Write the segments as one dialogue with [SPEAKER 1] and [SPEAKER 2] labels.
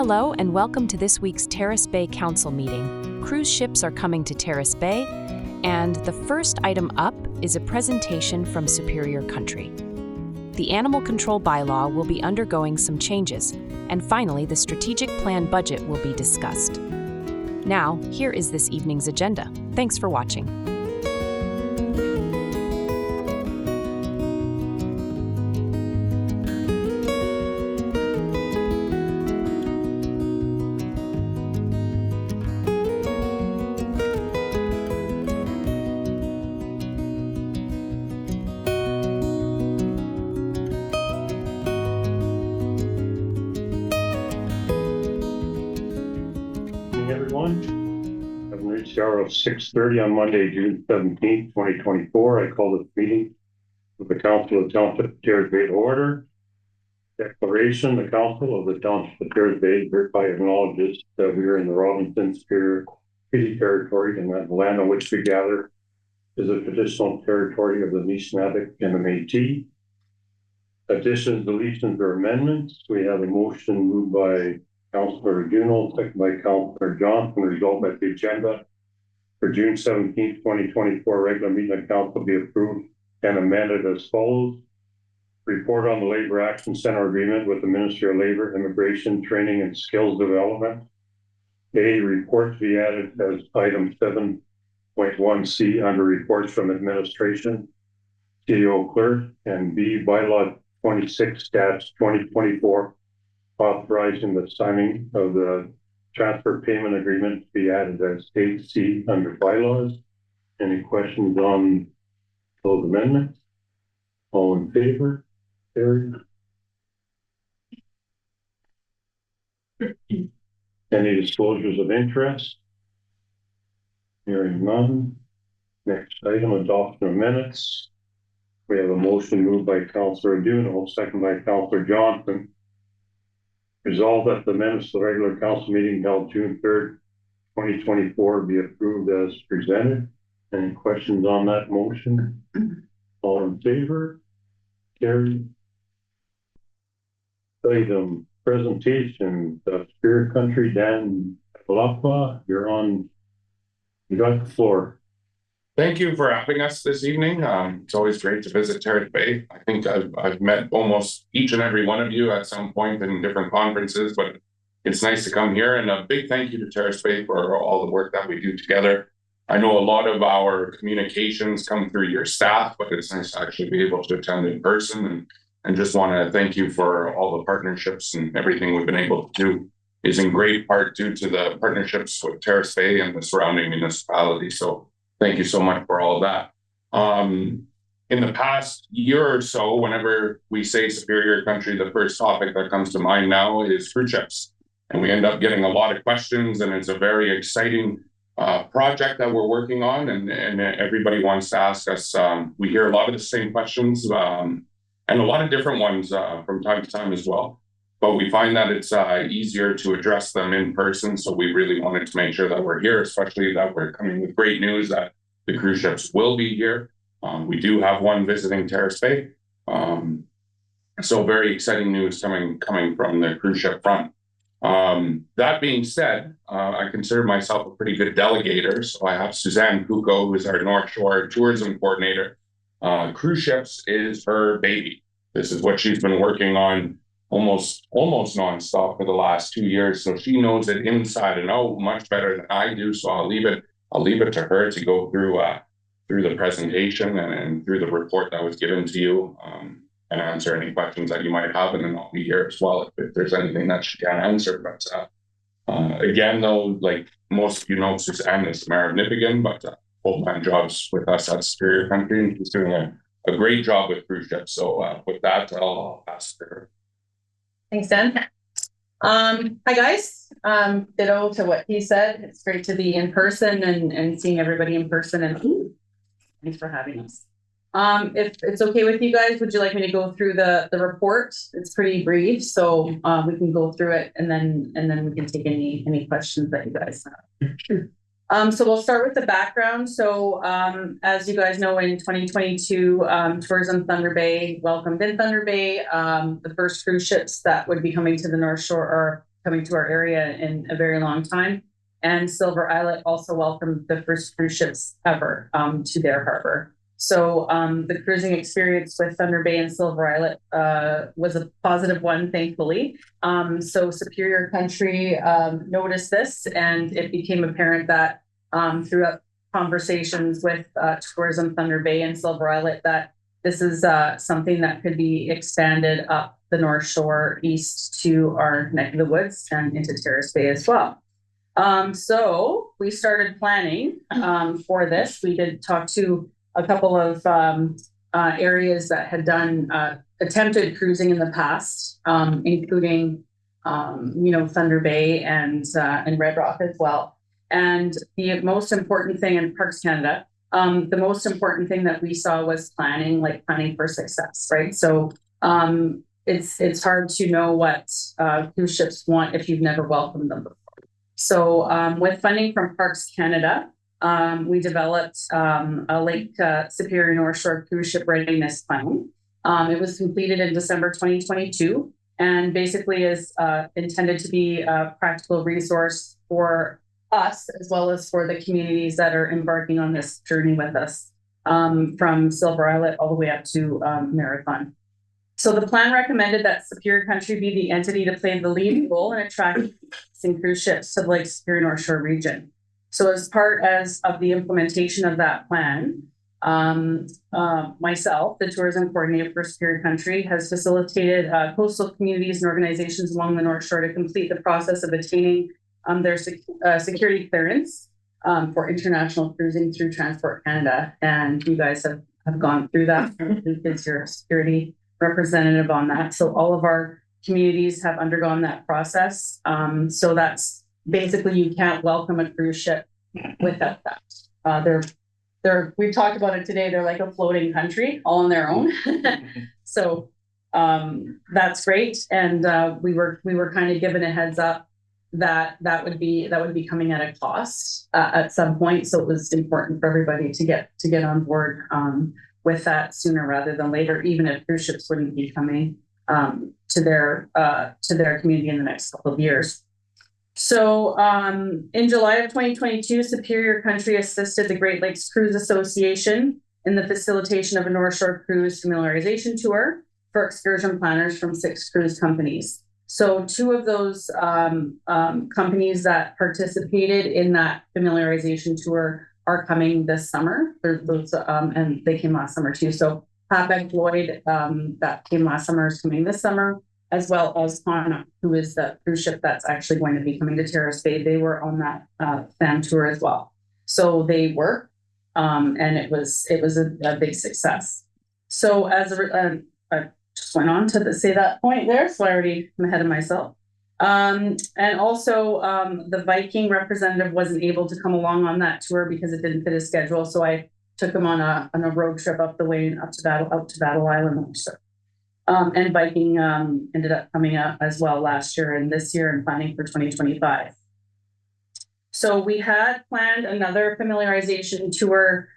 [SPEAKER 1] Hello and welcome to this week's Terrace Bay Council meeting. Cruise ships are coming to Terrace Bay, and the first item up is a presentation from Superior Country. The Animal Control Bylaw will be undergoing some changes, and finally the strategic plan budget will be discussed. Now, here is this evening's agenda. Thanks for watching.
[SPEAKER 2] Everyone, I've reached the hour of 6:30 on Monday, June 17th, 2024. I call this meeting of the Council of the Township of Terrace Bay to order. Declaration: the Council of the Township of Terrace Bay hereby acknowledges that we are in the Robinson Superior Treaty Territory and that the land on which we gather is a traditional territory of the Nishnabek and the Métis. Additions, deletions, or amendments. We have a motion moved by Councillor Juno, second by Councillor Johnson, resolved that the agenda for June 17th, 2024 regular meeting of council be approved and amended as follows. Report on the Labor Action Center agreement with the Ministry of Labor, Immigration, Training and Skills Development. A, report to be added as item 7.1C under reports from administration, CEO clerk, and B, bylaw 26-2024 authorizing the signing of the transfer payment agreement to be added as 8C under bylaws. Any questions on those amendments? All in favor? Carried. Any disclosures of interest? Hearing none. Next item, adoption of minutes. We have a motion moved by Councillor Duno, second by Councillor Johnson. Resolved that the minutes of the regular council meeting held June 3rd, 2024 be approved as presented. Any questions on that motion? All in favor? Carried. Item presentation, the Superior Country, Dan Palapa, you got the floor.
[SPEAKER 3] Thank you for having us this evening. It's always great to visit Terrace Bay. I think I've met almost each and every one of you at some point in different conferences, but it's nice to come here. And a big thank you to Terrace Bay for all the work that we do together. I know a lot of our communications come through your staff, but it's nice to actually be able to attend in person. And just want to thank you for all the partnerships and everything we've been able to do is in great part due to the partnerships with Terrace Bay and the surrounding municipalities. So thank you so much for all of that. In the past year or so, whenever we say Superior Country, the first topic that comes to mind now is cruise ships. And we end up getting a lot of questions, and it's a very exciting project that we're working on, and everybody wants to ask us. We hear a lot of the same questions and a lot of different ones from time to time as well. But we find that it's easier to address them in person. So we really wanted to make sure that we're here, especially that we're coming with great news that the cruise ships will be here. We do have one visiting Terrace Bay. So very exciting news coming from the cruise ship front. That being said, I consider myself a pretty good delegator. So I have Suzanne Kuko, who is our North Shore tourism coordinator. Cruise ships is her baby. This is what she's been working on almost nonstop for the last 2 years. So she knows it inside and out much better than I do. So I'll leave it to her to go through the presentation and through the report that was given to you, and answer any questions that you might have. And then I'll be here as well if there's anything that she can't answer. But again, though, like most of you know, Suzanne is the Mayor of Nippigan, but full-time jobs with us at Superior Country, and she's doing a great job with cruise ships. So with that, I'll pass to her.
[SPEAKER 4] Thanks, Dan. Hi guys. Ditto to what he said. It's great to be in person and seeing everybody in person, and thanks for having us. If it's okay with you guys, would you like me to go through the report? It's pretty brief, so we can go through it and then we can take any questions that you guys have. So we'll start with the background. So as you guys know, in 2022, Tourism Thunder Bay welcomed in Thunder Bay the first cruise ships that would be coming to the North Shore, or coming to our area in a very long time. And Silver Islet also welcomed the first cruise ships ever to their harbor. So the cruising experience with Thunder Bay and Silver Islet was a positive one, thankfully. So Superior Country noticed this, and it became apparent that throughout conversations with Tourism Thunder Bay and Silver Islet that this is something that could be expanded up the North Shore east to our neck of the woods and into Terrace Bay as well. So we started planning for this. We did talk to a couple of areas that had done attempted cruising in the past, including Thunder Bay and Red Rock as well. And the most important thing in Parks Canada, the most important thing that we saw was planning for success, right? So it's hard to know what cruise ships want if you've never welcomed them before. So with funding from Parks Canada, we developed a Lake Superior North Shore cruise ship readiness plan. It was completed in December 2022 and basically is intended to be a practical resource for us as well as for the communities that are embarking on this journey with us, from Silver Islet all the way up to Marathon. So the plan recommended that Superior Country be the entity to play the lead role in attracting cruise ships to the Lake Superior North Shore region. So as part of the implementation of that plan, myself, the tourism coordinator for Superior Country, has facilitated coastal communities and organizations along the North Shore to complete the process of attaining their security clearance for international cruising through Transport Canada. And you guys have gone through that because you're a security representative on that. So all of our communities have undergone that process. So that's basically, you can't welcome a cruise ship without that. We've talked about it today. They're like a floating country all on their own. So that's great. And we were kind of given a heads up that would be coming at a cost at some point. So it was important for everybody to get on board with that sooner rather than later, even if cruise ships wouldn't be coming to their community in the next couple of years. So in July of 2022, Superior Country assisted the Great Lakes Cruise Association in the facilitation of a North Shore cruise familiarization tour for excursion planners from 6 cruise companies. So 2 of those companies that participated in that familiarization tour are coming this summer. And they came last summer too. So Hapag Lloyd, that came last summer, is coming this summer, as well as Hana, who is the cruise ship that's actually going to be coming to Terrace Bay. They were on that fan tour as well. So they were, and it was a big success. So I just went on to say that point there, so I already am ahead of myself. And also the Viking representative wasn't able to come along on that tour because it didn't fit his schedule. So I took him on a road trip up the way up to Battle Island. And Viking ended up coming up as well last year and this year and planning for 2025. So we had planned another familiarization tour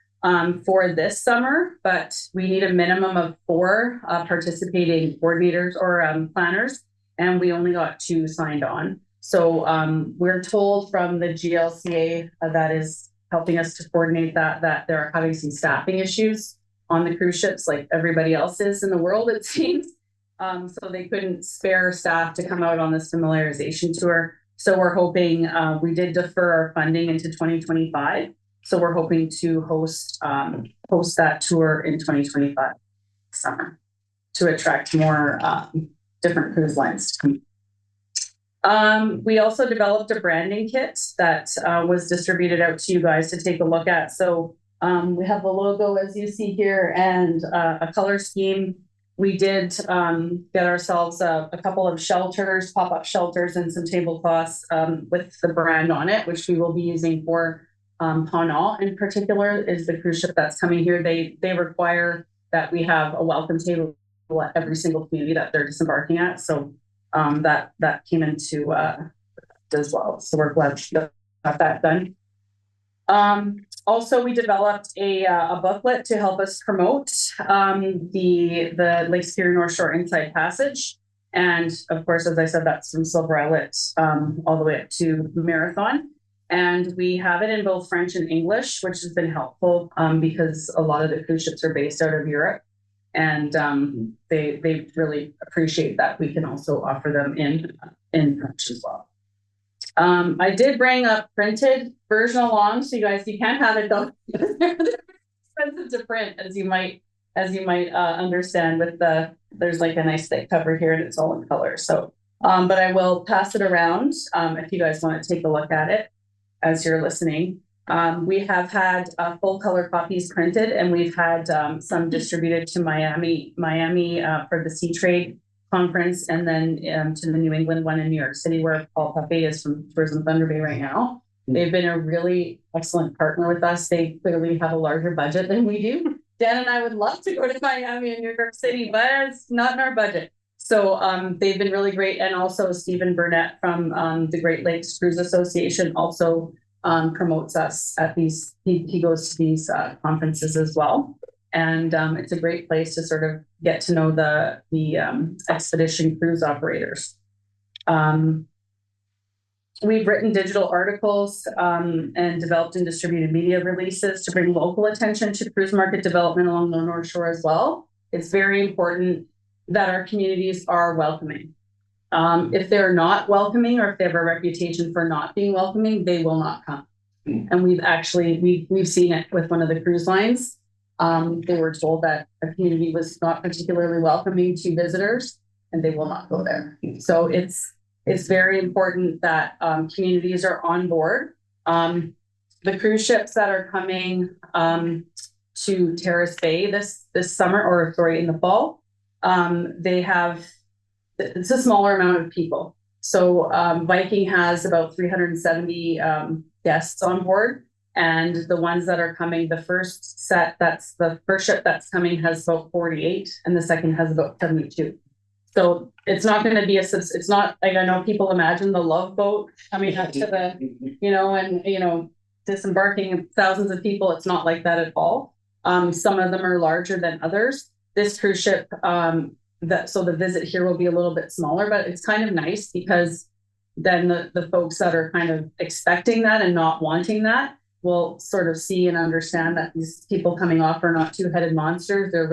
[SPEAKER 4] for this summer, but we need a minimum of 4 participating coordinators or planners, and we only got 2 signed on. So we're told from the GLCA that is helping us to coordinate that they're having some staffing issues on the cruise ships like everybody else is in the world, it seems. So they couldn't spare staff to come out on this familiarization tour. So we're hoping, we did defer our funding into 2025. So we're hoping to host that tour in 2025 summer to attract more different cruise lines to come. We also developed a branding kit that was distributed out to you guys to take a look at. So we have the logo as you see here and a color scheme. We did get ourselves a couple of shelters, pop-up shelters, and some tablecloths with the brand on it, which we will be using for Hana in particular is the cruise ship that's coming here. They require that we have a welcome table at every single community that they're disembarking at. So that came into as well. So we're glad to have that done. Also, we developed a booklet to help us promote the Lake Superior North Shore Inside Passage. And of course, as I said, that's from Silver Islet all the way up to Marathon. And we have it in both French and English, which has been helpful because a lot of the cruise ships are based out of Europe. And they really appreciate that we can also offer them in French as well. I did bring a printed version along, so you can have it though. Expensive to print, as you might understand. With there's like a nice thick cover here, and it's all in color. So, but I will pass it around if you guys want to take a look at it as you're listening. We have had full color copies printed, and we've had some distributed to Miami for the Sea Trade Conference, and then to the New England one in New York City, where Paul Pepe is from Tourism Thunder Bay right now. They've been a really excellent partner with us. They clearly have a larger budget than we do. Dan and I would love to go to Miami and New York City, but it's not in our budget. So they've been really great. And also Stephen Burnett from the Great Lakes Cruise Association also promotes us at these, he goes to these conferences as well. And it's a great place to sort of get to know the expedition cruise operators. We've written digital articles and developed and distributed media releases to bring local attention to cruise market development along the North Shore as well. It's very important that our communities are welcoming. If they're not welcoming, or if they have a reputation for not being welcoming, they will not come. And we've seen it with one of the cruise lines. They were told that a community was not particularly welcoming to visitors, and they will not go there. So it's very important that communities are on board. The cruise ships that are coming to Terrace Bay this summer, or sorry, in the fall, it's a smaller amount of people. So Viking has about 370 guests on board. And the ones that are coming, the first ship that's coming has about 48, and the second has about 72. So it's not going to be it's not like, I know people imagine the Love Boat coming up to the, disembarking thousands of people. It's not like that at all. Some of them are larger than others. This cruise ship, so the visit here will be a little bit smaller, but it's kind of nice because then the folks that are kind of expecting that and not wanting that will sort of see and understand that these people coming off are not two-headed monsters. They're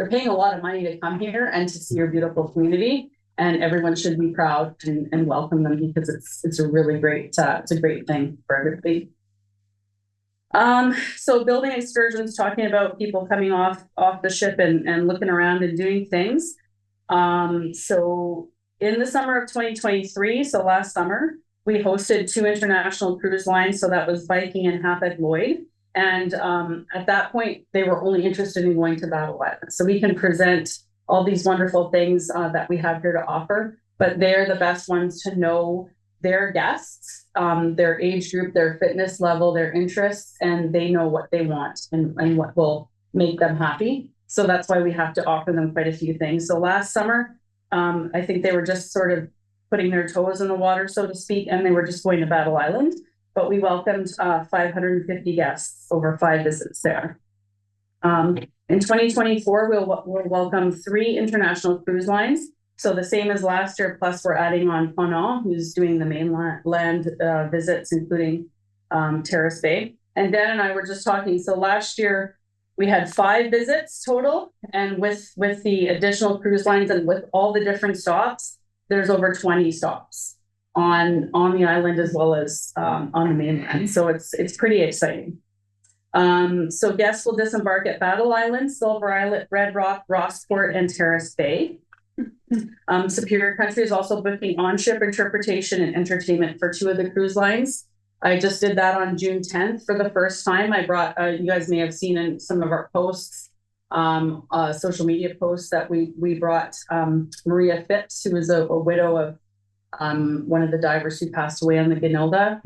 [SPEAKER 4] paying a lot of money to come here and to see your beautiful community, and everyone should be proud and welcome them, because it's a really great, it's a great thing for everybody. So building excursions, talking about people coming off the ship and looking around and doing things. So in the summer of 2023, so last summer, we hosted 2 international cruise lines. So that was Viking and Hapag-Lloyd. And at that point, they were only interested in going to Battle Island. So we can present all these wonderful things that we have here to offer, but they're the best ones to know their guests, their age group, their fitness level, their interests, and they know what they want and what will make them happy. So that's why we have to offer them quite a few things. So last summer, I think they were just sort of putting their toes in the water, so to speak, and they were just going to Battle Island. But we welcomed 550 guests over 5 visits there. In 2024, we'll welcome 3 international cruise lines. So the same as last year, plus we're adding on Ponant, who's doing the mainland visits, including Terrace Bay. And Dan and I were just talking. So last year we had 5 visits total, and with the additional cruise lines and with all the different stops, there's over 20 stops on the island as well as on the mainland. So it's pretty exciting. So guests will disembark at Battle Island, Silver Islet, Red Rock, Rossport, and Terrace Bay. Superior Country is also booking on-ship interpretation and entertainment for 2 of the cruise lines. I just did that on June 10th for the first time. I brought, you guys may have seen in some of our posts, social media posts, that we brought Maria Phipps, who was a widow of one of the divers who passed away on the Guinilda,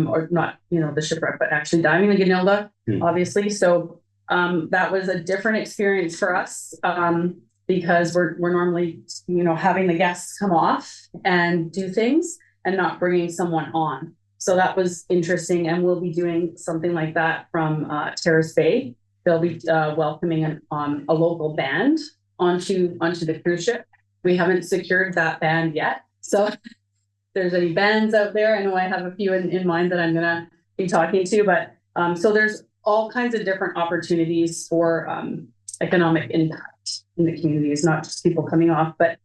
[SPEAKER 4] or not, the shipwreck, but actually diving the Guinilda, obviously. So that was a different experience for us because we're normally, having the guests come off and do things and not bringing someone on. So that was interesting, and we'll be doing something like that from Terrace Bay. They'll be welcoming a local band onto the cruise ship, we haven't secured that band yet. So if there's any bands out there, I know I have a few in mind that I'm gonna be talking to, but so there's all kinds of different opportunities for economic impact in the communities, not just people coming off, but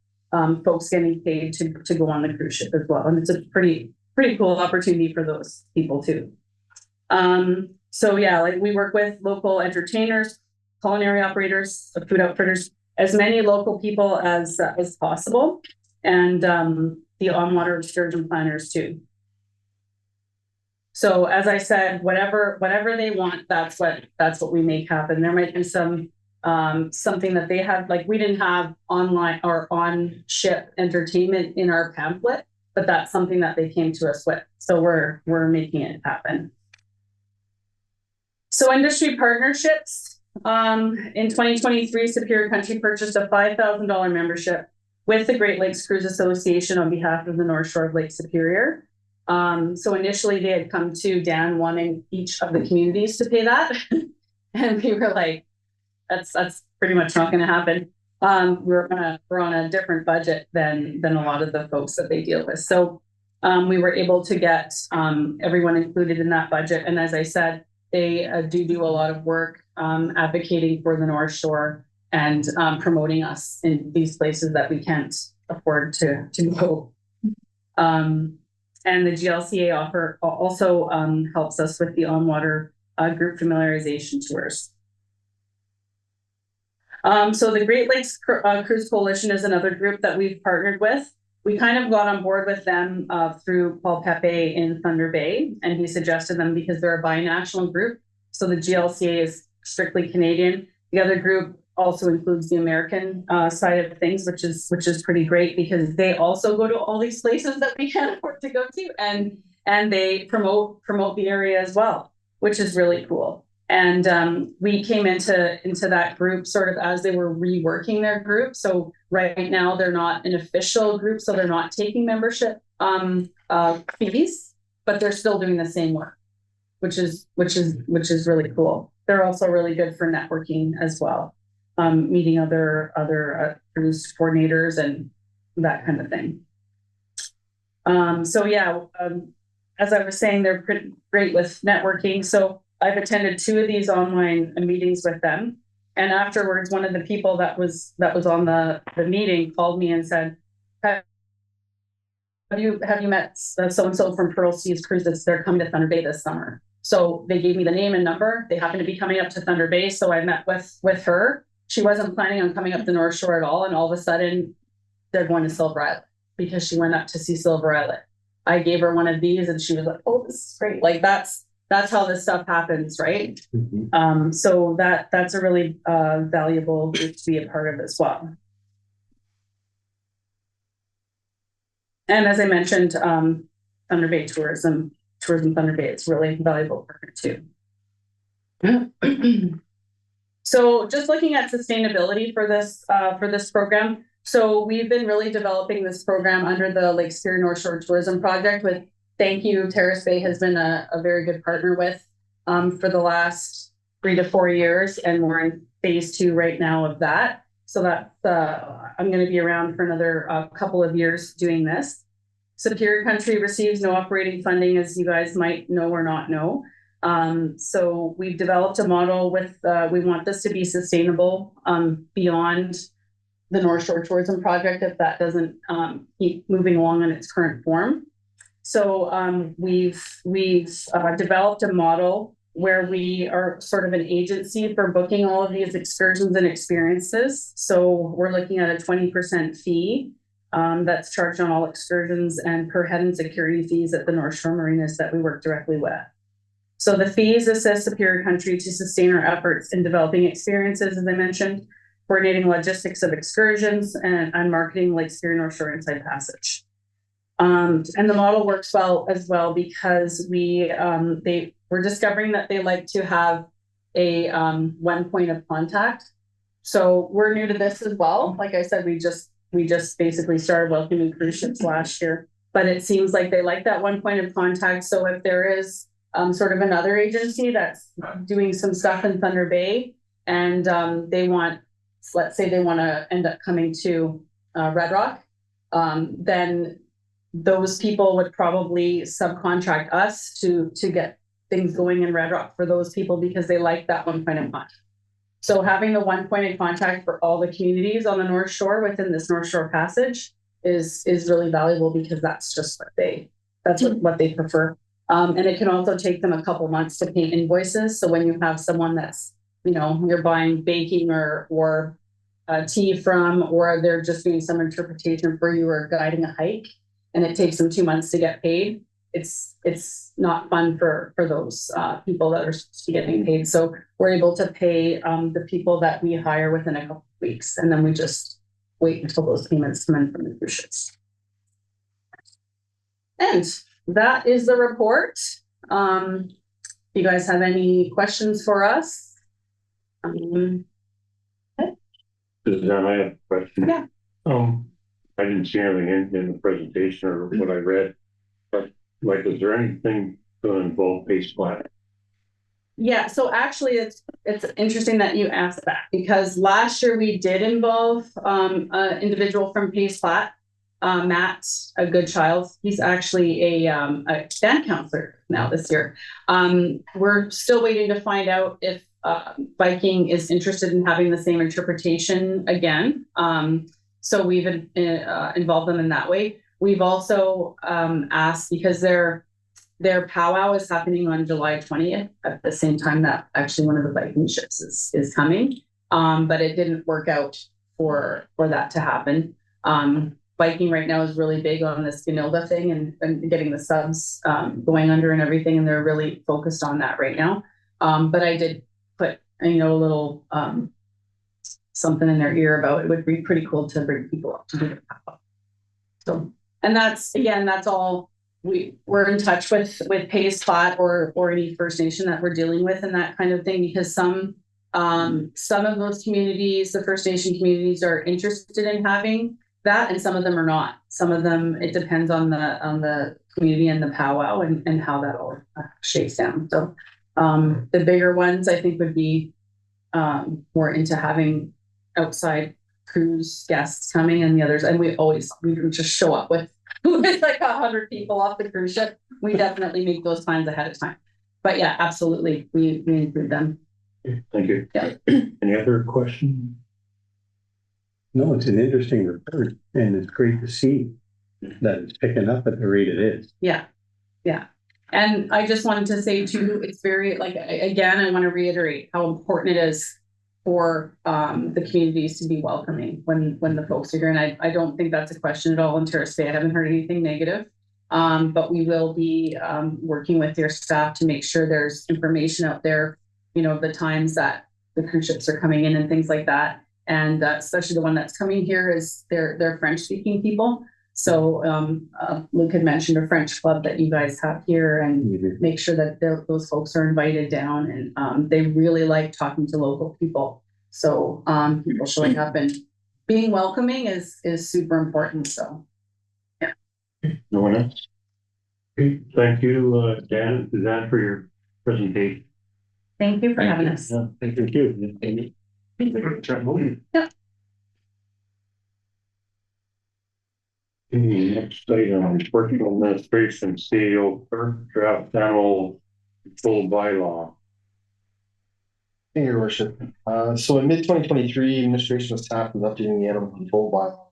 [SPEAKER 4] folks getting paid to go on the cruise ship as well. And it's a pretty cool opportunity for those people too. So yeah, like we work with local entertainers, culinary operators, food outfitters, as many local people as possible, and the on-water excursion planners too. So as I said, whatever they want, that's what we make happen. There might be some something that they have, like we didn't have online or on ship entertainment in our pamphlet, but that's something that they came to us with. So we're making it happen. So industry partnerships. In 2023, Superior Country purchased a $5,000 membership with the Great Lakes Cruise Association on behalf of the North Shore of Lake Superior. So initially they had come to Dan wanting each of the communities to pay that. And we were like, that's pretty much not going to happen. We're on a different budget than a lot of the folks that they deal with. So we were able to get everyone included in that budget. And as I said, they do a lot of work advocating for the North Shore and promoting us in these places that we can't afford to go. And the GLCA also helps us with the on-water group familiarization tours. So the Great Lakes Cruise Coalition is another group that we've partnered with. We kind of got on board with them through Paul Pepe in Thunder Bay, and he suggested them because they're a binational group. So the GLCA is strictly Canadian. The other group also includes the American side of things, which is pretty great because they also go to all these places that we can't afford to go to, and they promote the area as well, which is really cool. And we came into that group sort of as they were reworking their group. So right now they're not an official group, so they're not taking membership fees, but they're still doing the same work, which is really cool. They're also really good for networking as well, meeting other cruise coordinators and that kind of thing. So yeah, as I was saying, they're pretty great with networking. So I've attended 2 of these online meetings with them. And afterwards, one of the people that was on the meeting called me and said, have you met so-and-so from Pearl Seas Cruises? They're coming to Thunder Bay this summer. So they gave me the name and number. They happened to be coming up to Thunder Bay. So I met with her. She wasn't planning on coming up the North Shore at all. And all of a sudden they're going to Silver Islet because she went up to see Silver Islet. I gave her one of these and she was like, oh, this is great. Like that's how this stuff happens, right? Mm-hmm. So that's a really valuable group to be a part of as well. And as I mentioned, Thunder Bay Tourism Thunder Bay, it's really valuable partner too. So just looking at sustainability for this program. So we've been really developing this program under the Lake Superior North Shore Tourism Project with, thank you, Terrace Bay has been a very good partner with for the last 3 to 4 years. And we're in phase 2 right now of that. So that's, I'm going to be around for another couple of years doing this. Superior Country receives no operating funding, as you guys might know or not know. So we've developed a model with, we want this to be sustainable beyond the North Shore Tourism Project if that doesn't keep moving along in its current form. So we've developed a model where we are sort of an agency for booking all of these excursions and experiences. So we're looking at a 20% fee that's charged on all excursions and per head and security fees at the North Shore Marinas that we work directly with. So the fees assist Superior Country to sustain our efforts in developing experiences, as I mentioned, coordinating logistics of excursions and marketing Lake Superior North Shore Inside Passage. And the model works well because we're discovering that they like to have a one point of contact. So we're new to this as well. Like I said, we just basically started welcoming cruise ships last year, but it seems like they like that one point of contact. So if there is sort of another agency that's doing some stuff in Thunder Bay and they want, let's say they want to end up coming to Red Rock, then those people would probably subcontract us to get things going in Red Rock for those people because they like that one point of contact. So having the one point of contact for all the communities on the North Shore within this North Shore passage is really valuable because that's just what they prefer. And it can also take them a couple months to pay invoices. So when you have someone that's, you're buying baking or tea from, or they're just doing some interpretation for you or guiding a hike, and it takes them 2 months to get paid, it's not fun for those people that are supposed to be getting paid. So we're able to pay the people that we hire within a couple of weeks, and then we just wait until those payments come in from the cruise ships. And that is the report. You guys have any questions for us?
[SPEAKER 2] I have a question.
[SPEAKER 4] Yeah.
[SPEAKER 2] I didn't see anything in the presentation or what I read, but is there anything to involve base flat?
[SPEAKER 4] Yeah, so actually it's interesting that you asked that, because last year we did involve an individual from Pace Flat, Matt, a good child. He's actually a band counselor now this year. We're still waiting to find out if Viking is interested in having the same interpretation again. So we've involved them in that way. We've also asked, because their powwow is happening on July 20th at the same time that actually one of the Viking ships is coming. But it didn't work out for that to happen. Viking right now is really big on this Ganilda thing and getting the subs going under and everything, and they're really focused on that right now. But I did put a little something in their ear about it would be pretty cool to bring people up to do the powwow. So, and that's all. We're in touch with Pace Flat or any First Nation that we're dealing with and that kind of thing, because some of those communities, the First Nation communities, are interested in having that, and some of them are not. Some of them, it depends on the community and the powwow and how that all shakes down. So the bigger ones, I think, would be more into having outside cruise guests coming, and the others, and we can just show up with like 100 people off the cruise ship. We definitely make those plans ahead of time. But yeah, absolutely, we include them.
[SPEAKER 2] Thank you.
[SPEAKER 4] Yeah.
[SPEAKER 2] Any other questions?
[SPEAKER 5] No, it's an interesting report, and it's great to see that it's picking up at the rate it is.
[SPEAKER 4] Yeah. And I just wanted to say too, it's very, again, I want to reiterate how important it is for the communities to be welcoming when the folks are here. And I don't think that's a question at all in Terrace Bay. I haven't heard anything negative. But we will be working with your staff to make sure there's information out there, the times that the cruise ships are coming in and things like that. And especially the one that's coming here is they're French speaking people. So Luke had mentioned a French club that you guys have here, and make sure that those folks are invited down, and they really like talking to local people. So people showing up and being welcoming is super important. So yeah.
[SPEAKER 2] No one else? Okay. Thank you, Dan and Suzanne, for your presentation.
[SPEAKER 4] Thank you for having us.
[SPEAKER 2] Yeah, thank you.
[SPEAKER 4] Yeah.
[SPEAKER 2] Next item, working administration, CEO, draft animal control bylaw.
[SPEAKER 6] Thank you, Your Worship. So in mid-2023, administration was tasked with updating the animal control bylaw.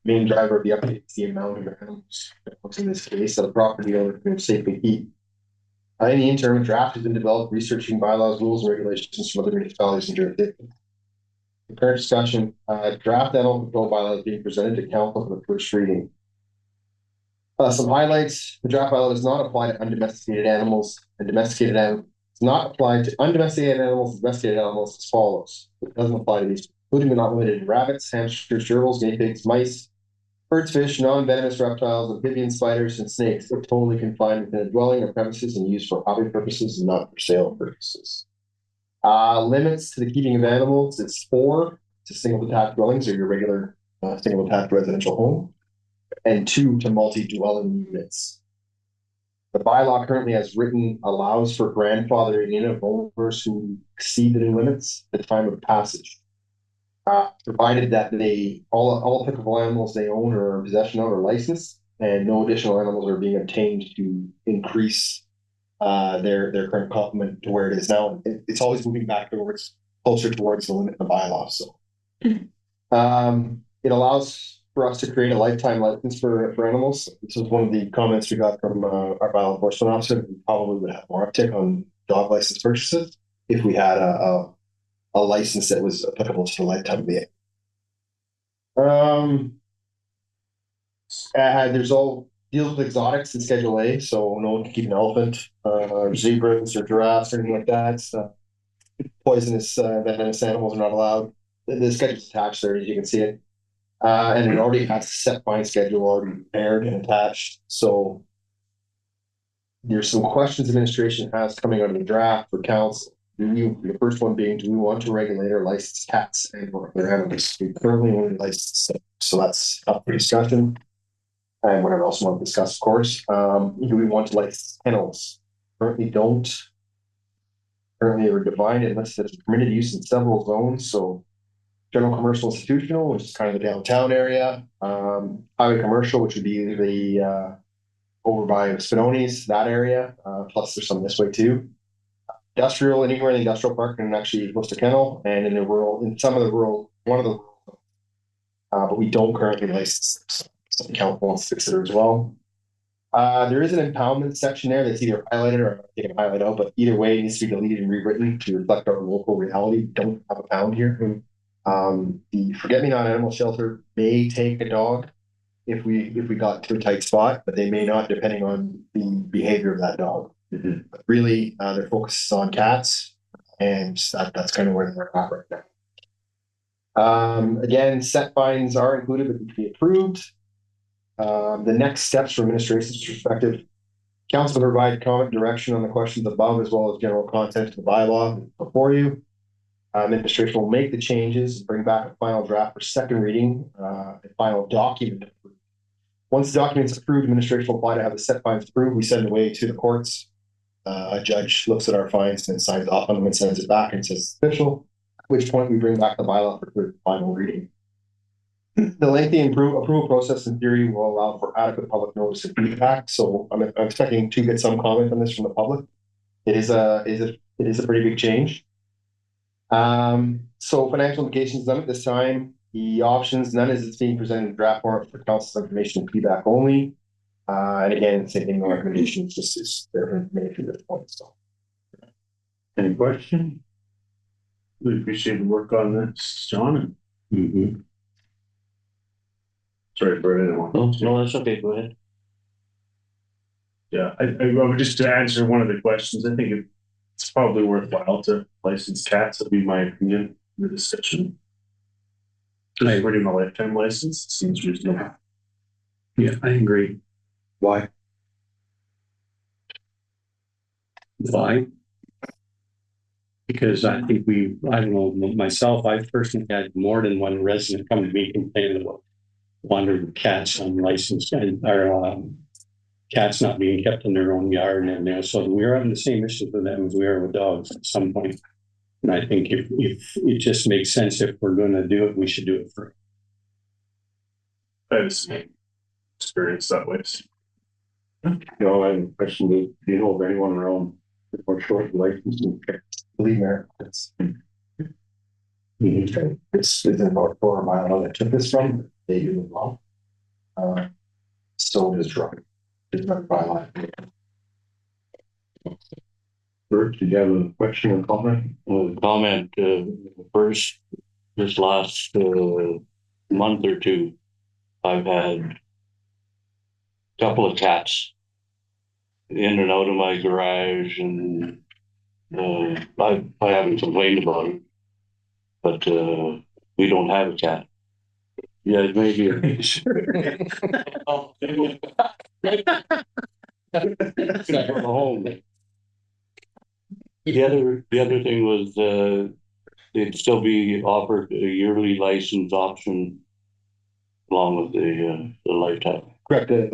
[SPEAKER 6] Main driver of the update is the amount of animals, in this case, that a property owner can safely keep. In the interim, a draft has been developed researching bylaws, rules, and regulations from other municipalities and jurisdictions. The current discussion, draft animal control bylaw is being presented to council for the first reading. Some highlights: the draft bylaw does not apply to undomesticated animals, and domesticated animals does not apply to undomesticated animals and domesticated animals as follows. It doesn't apply to these, including but not limited to rabbits, hamsters, gerbils, guinea pigs, mice, birds, fish, non-venomous reptiles, amphibians, spiders, and snakes are totally confined within a dwelling or premises and used for hobby purposes and not for sale purposes. Limits to the keeping of animals, it's 4 to single detached dwellings or your regular single detached residential home, and 2 to multi-dwelling units. The bylaw currently as written allows for grandfathering in of owners who exceed the new limits at the time of passage. provided that all applicable animals they own or are in possession of are licensed, and no additional animals are being obtained to increase their current complement to where it is now. It's always moving back towards closer towards the limit of the bylaw. So, it allows for us to create a lifetime license for animals. This was one of the comments we got from our bylaw enforcement officer. We probably would have more uptick on dog license purchases if we had a license that was applicable to the lifetime of the there's all deals with exotics in Schedule A, so no one can keep an elephant, or zebras or giraffes or anything like that. So poisonous, venomous animals are not allowed. The schedule's attached there, as you can see it. And it already has a set fine schedule already prepared and attached. So there's some questions administration has coming out of the draft for council. The first one being, do we want to regulate or license cats and or other animals? We currently only license them, so that's up for discussion. And what I also want to discuss, of course, do we want to license kennels? Currently don't. Currently are defined and listed as permitted use in several zones, so general commercial institutional, which is kind of the downtown area, highway commercial, which would be the over by Spinone's, that area, plus there's some this way too. Industrial, anywhere in the industrial park can actually host a kennel, and in the rural, in some of the rural, one of the, but we don't currently license, so the council wants to consider as well. There is an impoundment section there that's either highlighted or taken highlight out, but either way, it needs to be deleted and rewritten to reflect our local reality. We don't have a pound here. The forget-me-not animal shelter may take a dog if we got to a tight spot, but they may not, depending on the behavior of that dog. But really, their focus is on cats, and that's kind of where they're at right now. Again, set fines are included, but need to be approved. The next steps from administration's perspective, council will provide comment direction on the questions above, as well as general content of the bylaw before you. Administration will make the changes and bring back a final draft for second reading, a final document approved. Once the document's approved, administration will apply to have the set fines approved. We send it away to the courts. A judge looks at our fines and signs off on them and sends it back and says it's official, at which point we bring back the bylaw for final reading. The lengthy approval process in theory will allow for adequate public notice and feedback. So I'm expecting to get some comment on this from the public. It is a pretty big change. So financial implications done at this time, the options, none as it's being presented in draft warrant for council's information and feedback only. And again, same thing, no recommendations, just is their information at this point. So
[SPEAKER 2] Any questions?
[SPEAKER 7] We appreciate the work on this, John.
[SPEAKER 2] Sorry for anyone.
[SPEAKER 7] No, that's okay. Go ahead. Yeah, I would just to answer one of the questions. I think it's probably worthwhile to license cats. That'd be my opinion in the discussion. Just running a lifetime license seems reasonable.
[SPEAKER 5] Yeah, I agree.
[SPEAKER 2] Why?
[SPEAKER 5] Why? Because I think I don't know, myself, I personally had more than one resident come to me complaining about wandering cats unlicensed or cats not being kept in their own yard and there. So we're having the same issues with them as we are with dogs at some point. And I think if it just makes sense, if we're going to do it, we should do it for.
[SPEAKER 7] I have the same experience that way.
[SPEAKER 2] I have a question. Do you know of anyone around or short license?
[SPEAKER 6] believe me, it's within about 4 miles that took this from. They do it well. Still is drunk. It's not by line.
[SPEAKER 2] Bert, did you have a question or comment?
[SPEAKER 8] Comment, first, this last month or two, I've had a couple of cats in and out of my garage, and I haven't complained about it, but we don't have a cat. Yeah, maybe a home. The other thing was they'd still be offered a yearly license option along with the lifetime.
[SPEAKER 6] Correct. The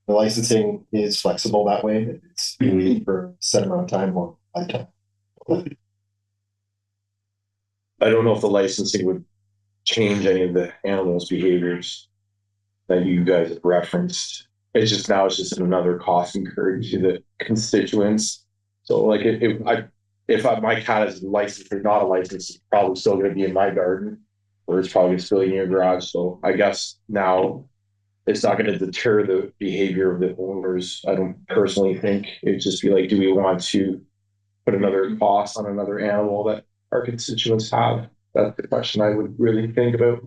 [SPEAKER 6] licensing is flexible that way. It's for a set amount of time or lifetime.
[SPEAKER 9] I don't know if the licensing would change any of the animals' behaviors that you guys have referenced. It's just another cost incurred to the constituents. So like my cat is licensed or not a license, it's probably still gonna be in my garden, or it's probably still in your garage. So I guess now it's not gonna deter the behavior of the owners. I don't personally think. It'd just be like, do we want to put another cost on another animal that our constituents have? That's the question I would really think about.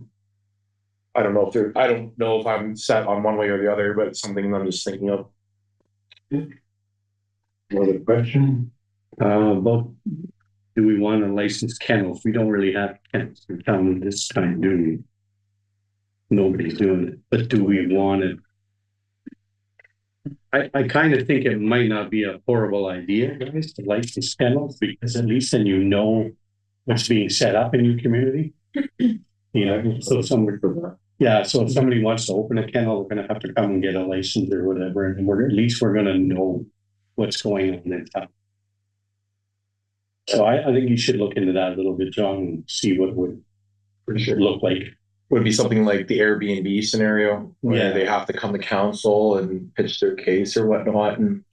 [SPEAKER 9] I don't know if I'm set on one way or the other, but it's something I'm just thinking of.
[SPEAKER 2] Another question?
[SPEAKER 5] About, do we want a licensed kennel? We don't really have kennels in town this time, do we? Nobody's doing it, but do we want it? I kind of think it might not be a horrible idea, guys, to license kennels, because at least then you know what's being set up in your community. You know, so so if somebody wants to open a kennel, they're gonna have to come and get a license or whatever, and at least we're gonna know what's going on in town. So I think you should look into that a little bit, John, and see what would look like.
[SPEAKER 9] Would be something like the Airbnb scenario where
[SPEAKER 5] Yeah.
[SPEAKER 9] they have to come to council and pitch their case or whatnot, and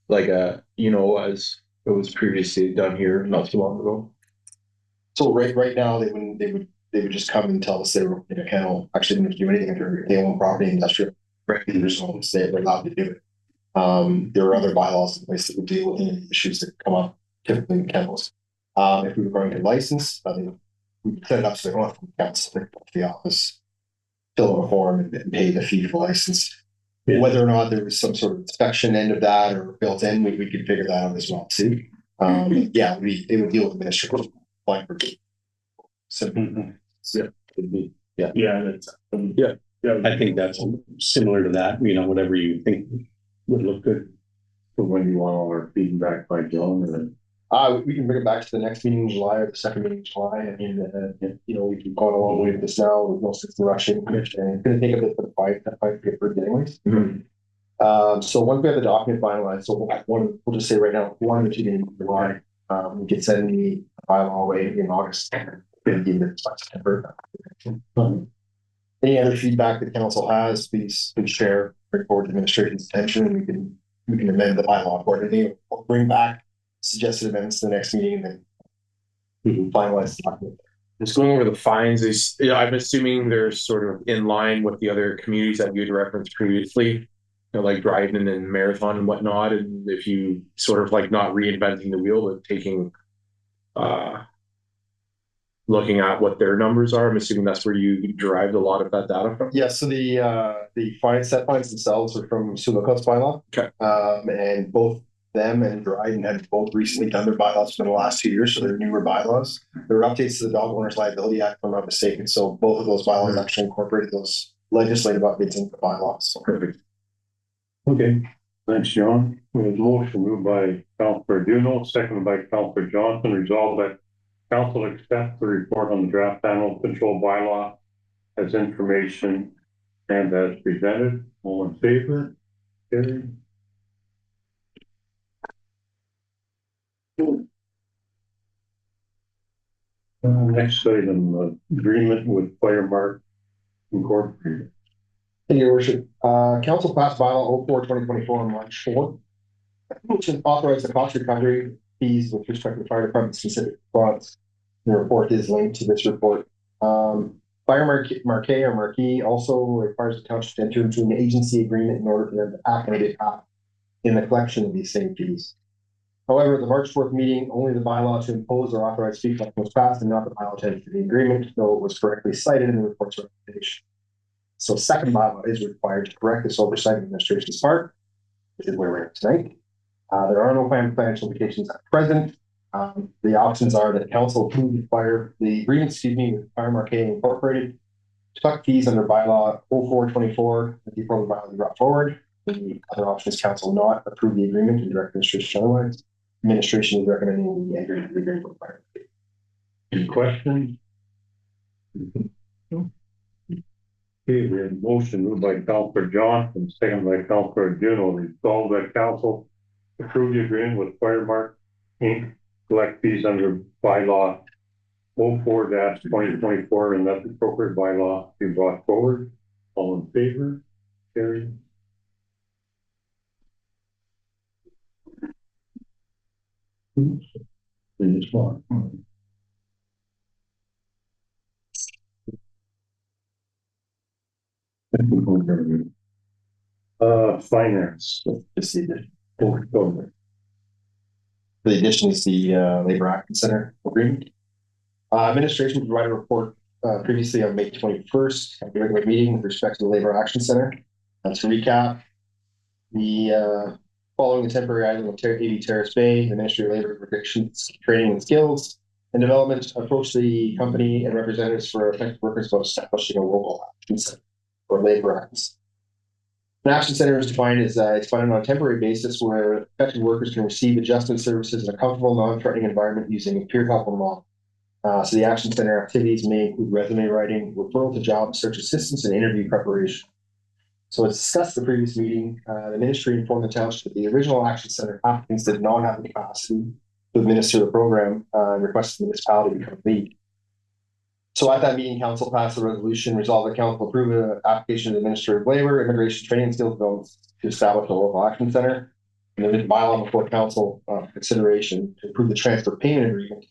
[SPEAKER 9] like as it was previously done here not too long ago.
[SPEAKER 6] So right now, they would just come and tell us they were in a kennel, actually didn't do anything if they own property industrial.
[SPEAKER 9] Right.
[SPEAKER 6] There's no say they're allowed to do it. There are other bylaws in place that would deal with any issues that come up typically in kennels. If we were going to license, I think we could set it up so they don't have to council the office, fill out a form and pay the fee for the license.
[SPEAKER 5] Yeah.
[SPEAKER 6] Whether or not there was some sort of inspection end of that or built in, we could figure that out as well too. Yeah, they would deal with administrative like so
[SPEAKER 5] Yeah.
[SPEAKER 7] Yeah, that's.
[SPEAKER 9] Yeah.
[SPEAKER 7] Yeah.
[SPEAKER 5] I think that's similar to that, whatever you think would look good.
[SPEAKER 2] So when do you want all our feedback by John, and then
[SPEAKER 6] we can bring it back to the next meeting in July or the second meeting in July. I mean, we've gone a long way with this now. With no sense in rushing, and it's going to take a bit for the fight paper anyways. So once we have the document finalized, so we'll just say right now, one or 2 days in July, we can send the bylaw away in August. September. Any other feedback that council has, please share, bring forward to administration's attention, and we can amend the bylaw accordingly, or bring back suggested amendments to the next meeting and then finalize the document.
[SPEAKER 9] Just going over the fines, I'm assuming they're sort of in line with the other communities that you'd referenced previously, like Dryden and Marathon and whatnot. And if you sort of like not reinventing the wheel, but taking, looking at what their numbers are, I'm assuming that's where you derived a lot of that data from.
[SPEAKER 6] Yeah, so the fines themselves are from Sulaco's bylaw.
[SPEAKER 9] Okay.
[SPEAKER 6] And both them and Dryden have both recently done their bylaws for the last 2 years, so they're newer bylaws. There are updates to the Dog Owners Liability Act, if I'm not mistaken. So both of those bylaws actually incorporated those legislative updates into the bylaws. So.
[SPEAKER 9] Perfect.
[SPEAKER 2] okay, thanks, John. We have a motion moved by Councilor Duno, seconded by Councilor Johnson, resolved that council accepts the report on the draft animal control bylaw as information and as presented. All in favor? Carried. Next item, agreement with Firemark Incorporated.
[SPEAKER 6] Thank you, Your Worship. Council passed bylaw 04/2024 on March 4th, which authorized the cost recovery fees with respect to the fire department specific response. The report is linked to this report. Fire Marquet or Marquee also requires the township to enter into an agency agreement in order for them to act on behalf in the collection of these same fees. However, at the March 4th meeting, only the bylaw to impose or authorize fee collection was passed and not the bylaw to enter the agreement, though it was correctly cited in the report's recommendation. So second bylaw is required to correct this oversight of administration's part, which is where we're at tonight. There are no financial implications at present. The options are that council approve the agreement, with Fire Marquet Incorporated to collect fees under bylaw 04/24, that the appropriate bylaw be brought forward. The other option is council not approve the agreement and direct administration otherwise. Administration is recommending the agreement with Fire Marquet.
[SPEAKER 2] Any questions? Okay, we have a motion moved by Councilor Johnson, seconded by Councilor Duno, resolved that council approve the agreement with Firemark Inc. collect fees under bylaw 04-2024, and that the appropriate bylaw be brought forward. All in favor? Carried. This one. Finance.
[SPEAKER 6] Just see the,
[SPEAKER 2] Go
[SPEAKER 6] the addition is the Labor Action Center agreement. Administration provided a report previously on May 21st at the regular meeting with respect to the Labor Action Center. To recap, the following the temporary item of 80 Terrace Bay, the Ministry of Labor Predictions, Training and Skills and Development approached the company and representatives for affected workers about establishing a local action center for labor acts. An action center is defined as it's funded on a temporary basis where affected workers can receive adjustment services in a comfortable, non-threatening environment using a peer help model. So the action center activities may include resume writing, referral to job search assistance, and interview preparation. So as discussed at the previous meeting, the ministry informed the township that the original action center applicants did not have the capacity to administer the program and requested the municipality become lead. So at that meeting, council passed a resolution, resolved that council approve an application to the Ministry of Labor, Immigration, Training and Skills Development to establish a local action center. And there is a bylaw before council consideration to approve the transfer payment agreement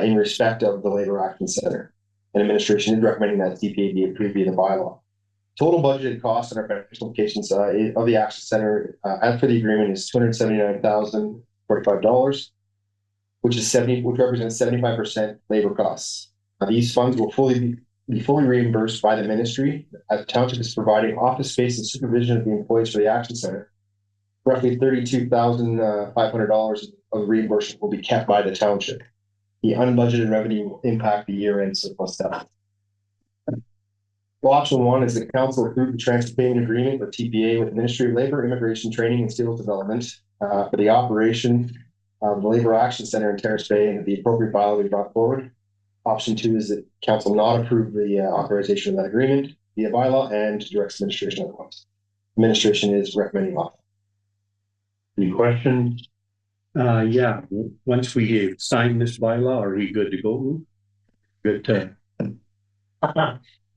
[SPEAKER 6] in respect of the Labor Action Center. And administration is recommending that CPA be approved via the bylaw. Total budgeted costs and our beneficial implications of the Action Center as per the agreement is $279,045, which represents 75% labor costs. These funds will be fully reimbursed by the ministry as the township is providing office space and supervision of the employees for the Action Center. Roughly $32,500 of reimbursement will be kept by the township. The unbudgeted revenue will impact the year-end surplus deficit. Well, option one is the council approve the transfer payment agreement or TPA with the Ministry of Labor, Immigration, Training and Skills Development for the operation of the Labor Action Center in Terrace Bay, and the appropriate bylaw be brought forward. Option two is that council not approve the authorization of that agreement via bylaw and directs administration otherwise. Administration is recommending off.
[SPEAKER 2] Any questions?
[SPEAKER 5] Yeah, once we sign this bylaw, are we good to go? Good to,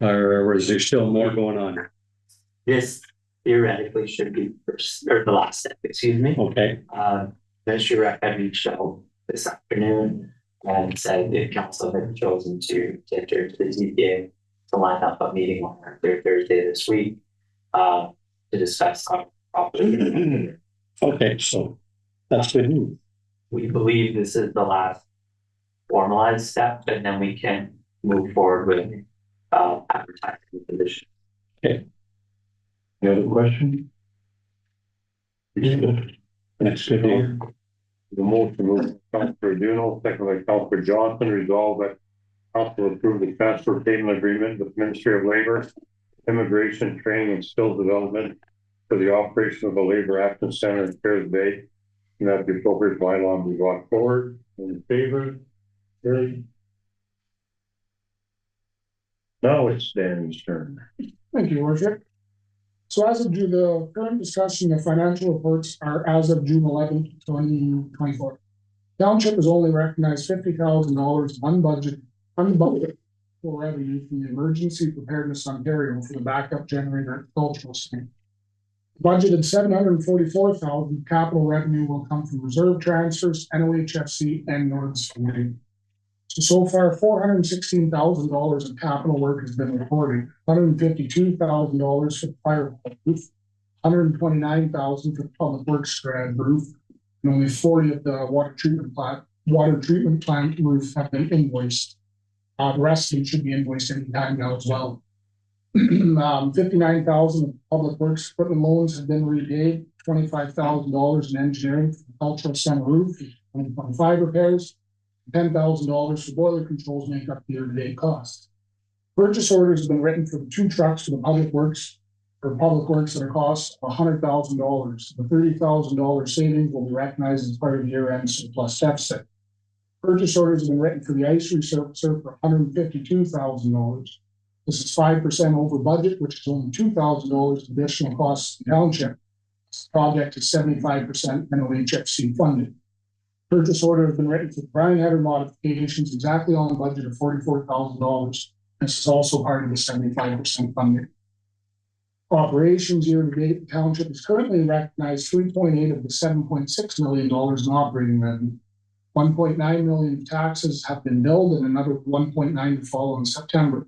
[SPEAKER 5] or is there still more going on?
[SPEAKER 10] This theoretically should be first, or the last step, excuse me.
[SPEAKER 5] Okay,
[SPEAKER 10] Ministry rep had reached out this afternoon and said if council had chosen to enter to the ZPA to line up a meeting on our third Thursday this week to discuss our property.
[SPEAKER 5] okay, so that's good news.
[SPEAKER 10] We believe this is the last formalized step, and then we can move forward with advertising the position.
[SPEAKER 2] Any other questions?
[SPEAKER 5] That's good to hear.
[SPEAKER 2] The motion moved by Councilor Duno, second by Councilor Johnson, resolved that council approve the transfer payment agreement with Ministry of Labor, Immigration, Training and Skills Development for the operation of the Labor Action Center in Terrace Bay, and that the appropriate bylaw be brought forward. In favor? Carried. Now it's Danny's turn.
[SPEAKER 11] Thank you, Worship. So as of the current discussion, the financial reports are as of June 11th, 2024. Township has only recognized $50,000 unbudgeted for revenue from the Emergency Preparedness Ontario for the backup generator cultural center. Budgeted $744,000 capital revenue will come from reserve transfers, NOHFC, and North's funding. So far, $416,000 of capital work has been reported. $152,000 for the fire roof, $129,000 for the public works grad roof, and only 40 of the water treatment plant roof have been invoiced. The rest of them should be invoiced any time now as well. $59,000 of public works equipment loans have been repaid. $25,000 in engineering for the cultural center roof, 2025 repairs. $10,000 for boiler controls make up the year-to-date cost. Purchase orders have been written for the 2 trucks for the public works at a cost of $100,000. The $30,000 savings will be recognized as part of the year-end surplus deficit. Purchase orders have been written for the ice resurfacer for $152,000. This is 5% over budget, which is only $2,000 additional costs to the township. This project is 75% NOHFC funded. Purchase order has been written for Brian Header modifications exactly on the budget of $44,000. This is also part of the 75% funding. Operations year to date, the township is currently recognized 3.8 of the $7.6 million in operating revenue. 1.9 million taxes have been billed and another 1.9 to follow in September.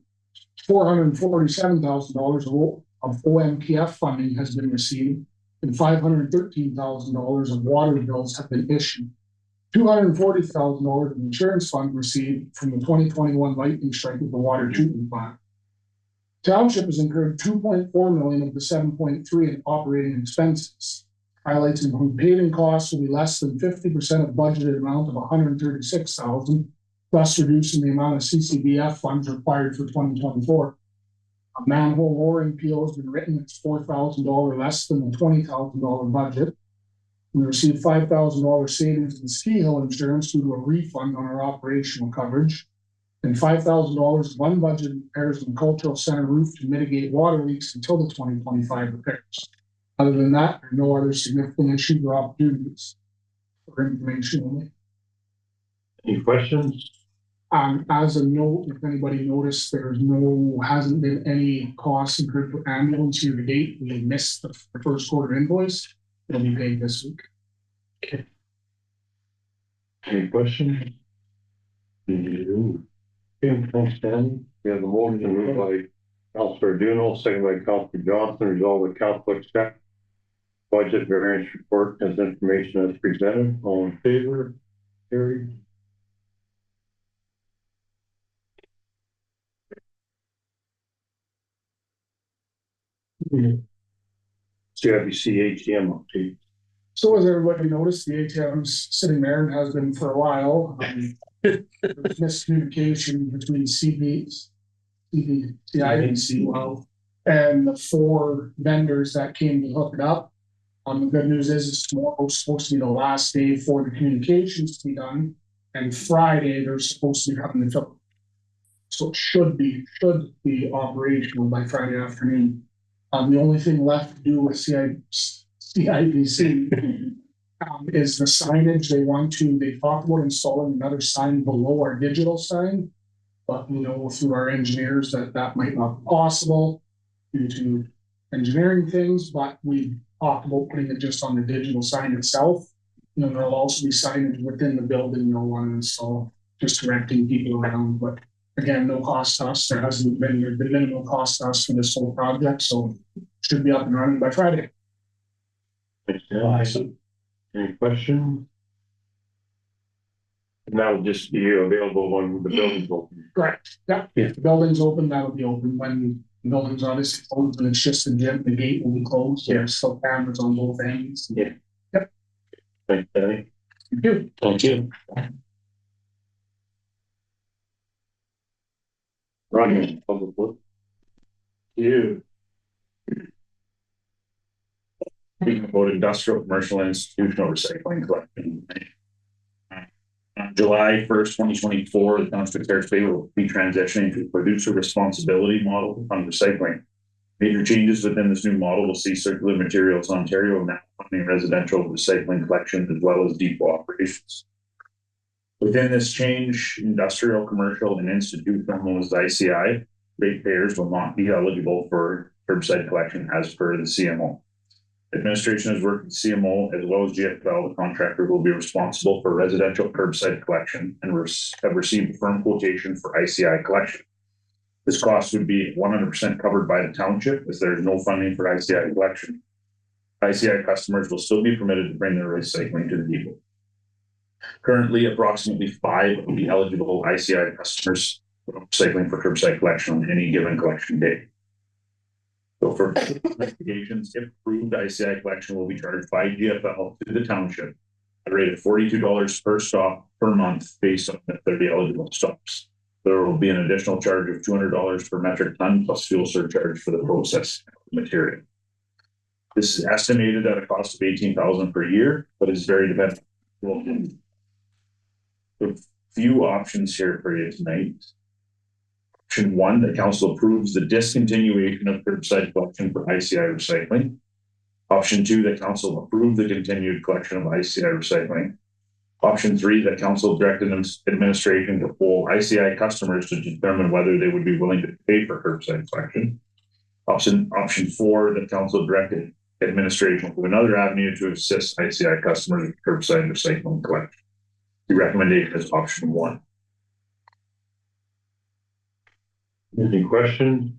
[SPEAKER 11] $447,000 of OMPF funding has been received and $513,000 of water bills have been issued. $240,000 of insurance fund received from the 2021 lightning strike at the water treatment plant. Township has incurred 2.4 million of the 7.3 in operating expenses. Highlights include paving costs will be less than 50% of budgeted amount of 136,000, thus reducing the amount of CCBF funds required for 2024. A manhole lowering PO has been written, it's $4,000 less than the $20,000 budget. We received $5,000 savings in ski hill insurance due to a refund on our operational coverage. And $5,000 of unbudgeted repairs in the cultural center roof to mitigate water leaks until the 2025 repairs. Other than that, there are no other significant issues or opportunities for information only.
[SPEAKER 2] Any questions?
[SPEAKER 11] As a note, if anybody noticed, hasn't been any costs incurred for ambulance year to date. We missed the first quarter invoice. It'll be paid this week.
[SPEAKER 2] Okay. Any questions? Okay, thanks, Danny. We have the motion moved by Councilor Duno, second by Councilor Johnson, resolve the council accept budget variance report as information as presented. All in favor? Carried. CIBC ATM update.
[SPEAKER 11] So as everybody noticed, the ATM's sitting there and has been for a while. There's miscommunication between CIBC and the 4 vendors that came to hook it up. The good news is tomorrow's supposed to be the last day for the communications to be done, and Friday they're supposed to be having the fill. So it should be operational by Friday afternoon. The only thing left to do with CIBC is the signage. They talked about installing another sign below our digital sign, but through our engineers that might not be possible due to engineering things, but we talked about putting it just on the digital sign itself. There'll also be signage within the building they'll want to install, just directing people around, but again, no cost to us. There's been minimal cost to us for this whole project, so should be up and running by Friday.
[SPEAKER 2] Thanks, Dan. Awesome. Any questions? And that will just be available when the building's open.
[SPEAKER 11] Correct. Yeah. If the building's open, that'll be open. When the building's obviously closed, and it's just the gym, the gate will be closed. So there's still cameras on both ends.
[SPEAKER 2] Yeah.
[SPEAKER 11] Yep.
[SPEAKER 2] Thanks, Danny.
[SPEAKER 11] Thank you.
[SPEAKER 8] Thank you.
[SPEAKER 2] Ryan, public work.
[SPEAKER 7] You. Speaking about industrial, commercial, and institutional recycling collection. On July 1st, 2024, the township of Terrace Bay will be transitioning to a producer responsibility model on recycling. Major changes within this new model will see Circular Materials Ontario now funding residential recycling collection as well as depot operations. Within this change, industrial, commercial, and institutional as ICI ratepayers will not be eligible for curbside collection as per the CMO. Administration has worked with CMO as well as GFL. The contractor will be responsible for residential curbside collection and have received a firm quotation for ICI collection. This cost would be 100% covered by the township as there is no funding for ICI collection. ICI customers will still be permitted to bring their recycling to the depot. Currently, approximately 5 of the eligible ICI customers are recycling for curbside collection on any given collection day. So for investigations, if approved, ICI collection will be charged by GFL to the township at a rate of $42 per stop per month based on the 30 eligible stops. There will be an additional charge of $200 per metric ton plus fuel surcharge for the process material. This is estimated at a cost of $18,000 per year, but is very dependent. A few options here for you tonight. Option 1, the council approves the discontinuation of curbside collection for ICI recycling. Option 2, the council approve the continued collection of ICI recycling. Option 3, that council directed administration to poll ICI customers to determine whether they would be willing to pay for curbside collection. Option 4, that council directed administration to another avenue to assist ICI customers with curbside recycling collection. The recommendation is option 1.
[SPEAKER 2] Any questions?